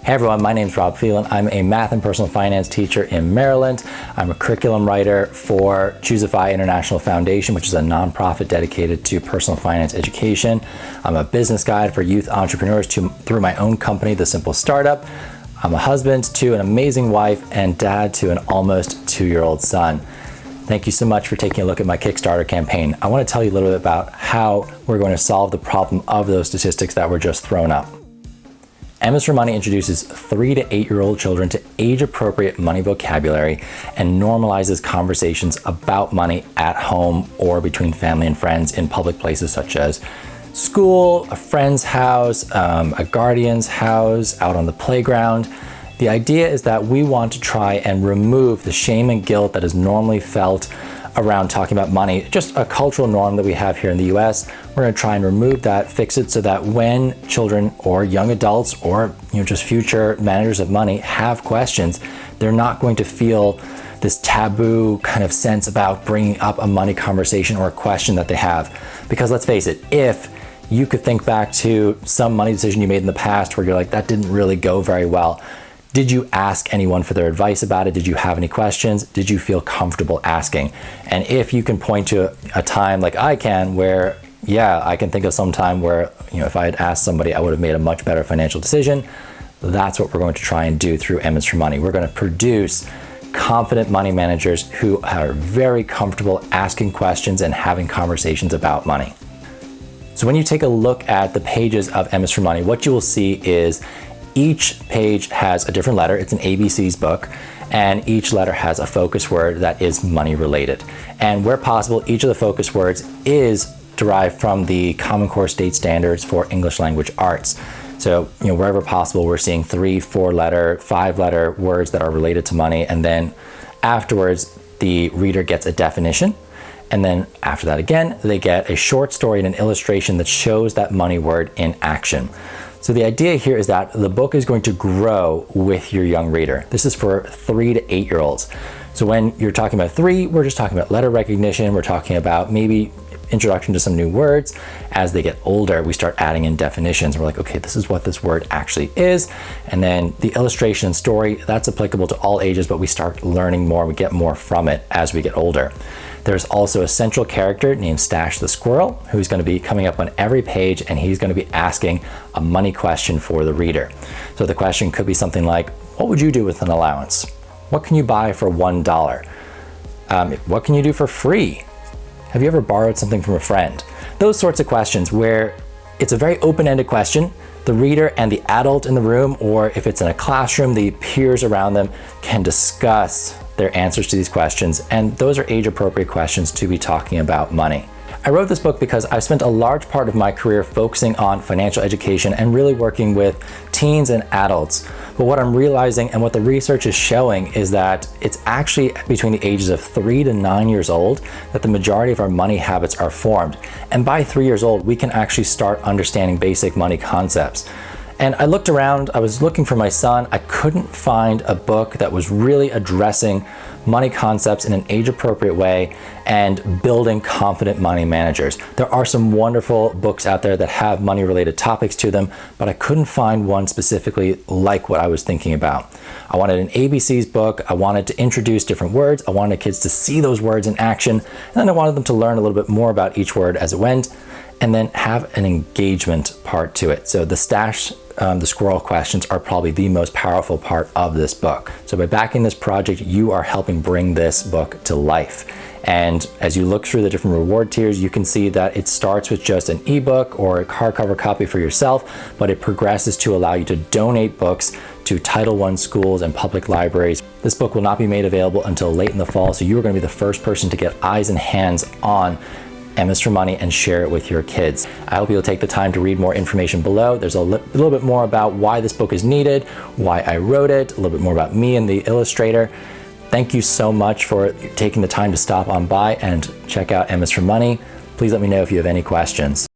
Hey everyone, my name is Rob Phelan. I'm a math and personal finance teacher in Maryland. I'm a curriculum writer for Choosify International Foundation, which is a nonprofit dedicated to personal finance education. I'm a business guide for youth entrepreneurs through my own company, The Simple Startup. I'm a husband to an amazing wife and dad to an almost 2-year-old son. Thank you so much for taking a look at my Kickstarter campaign. I want to tell you a little bit about how we're going to solve the problem of those statistics that were just thrown up. M's for Money introduces 3 to 8-year-old children to age-appropriate money vocabulary and normalizes conversations about money at home or between family and friends in public places such as school, a friend's house, a guardian's house, out on the playground. The idea is that we want to try and remove the shame and guilt that is normally felt around talking about money, just a cultural norm that we have here in the US. We're going to try and remove that, fix it so that when children or young adults or just future managers of money have questions, they're not going to feel this taboo kind of sense about bringing up a money conversation or a question that they have. Because let's face it, if you could think back to some money decision you made in the past where you're like, that didn't really go very well, did you ask anyone for their advice about it? Did you have any questions? Did you feel comfortable asking? And if you can point to a time like I can where, yeah, I can think of some time where, if I had asked somebody, I would have made a much better financial decision. That's what we're going to try and do through M's for Money. We're going to produce confident money managers who are very comfortable asking questions and having conversations about money. So when you take a look at the pages of M's for Money, what you will see is each page has a different letter. It's an ABCs book, and each letter has a focus word that is money related. And where possible, each of the focus words is derived from the Common Core State Standards for English Language Arts. So, wherever possible, we're seeing 3, 4-letter, 5-letter words that are related to money, and then afterwards, the reader gets a definition. And then after that again, they get a short story and an illustration that shows that money word in action. So the idea here is that the book is going to grow with your young reader. This is for 3 to 8-year-olds. So when you're talking about 3, we're just talking about letter recognition. We're talking about maybe introduction to some new words. As they get older, we start adding in definitions. We're like, okay, this is what this word actually is. And then the illustration and story, that's applicable to all ages, but we start learning more, we get more from it as we get older. There's also a central character named Stash the Squirrel, who's going to be coming up on every page, and he's going to be asking a money question for the reader. So the question could be something like, what would you do with an allowance? What can you buy for $1? What can you do for free? Have you ever borrowed something from a friend? Those sorts of questions where it's a very open-ended question. The reader and the adult in the room, or if it's in a classroom, the peers around them can discuss their answers to these questions, and those are age-appropriate questions to be talking about money. I wrote this book because I've spent a large part of my career focusing on financial education and really working with teens and adults. But what I'm realizing and what the research is showing is that it's actually between the ages of 3 to 9 years old that the majority of our money habits are formed. And by 3 years old, we can actually start understanding basic money concepts. And I looked around, I was looking for my son. I couldn't find a book that was really addressing money concepts in an age-appropriate way and building confident money managers. There are some wonderful books out there that have money-related topics to them, but I couldn't find one specifically like what I was thinking about. I wanted an ABCs book. I wanted to introduce different words. I wanted kids to see those words in action. And then I wanted them to learn a little bit more about each word as it went, and then have an engagement part to it. So the Stash the Squirrel questions are probably the most powerful part of this book. So by backing this project, you are helping bring this book to life. And as you look through the different reward tiers, you can see that it starts with just an ebook or a hardcover copy for yourself, but it progresses to allow you to donate books to Title I schools and public libraries. This book will not be made available until late in the fall, so you are going to be the first person to get eyes and hands on M's for Money and share it with your kids. I hope you'll take the time to read more information below. There's a little bit more about why this book is needed, why I wrote it, a little bit more about me and the illustrator. Thank you so much for taking the time to stop on by and check out M's for Money. Please let me know if you have any questions.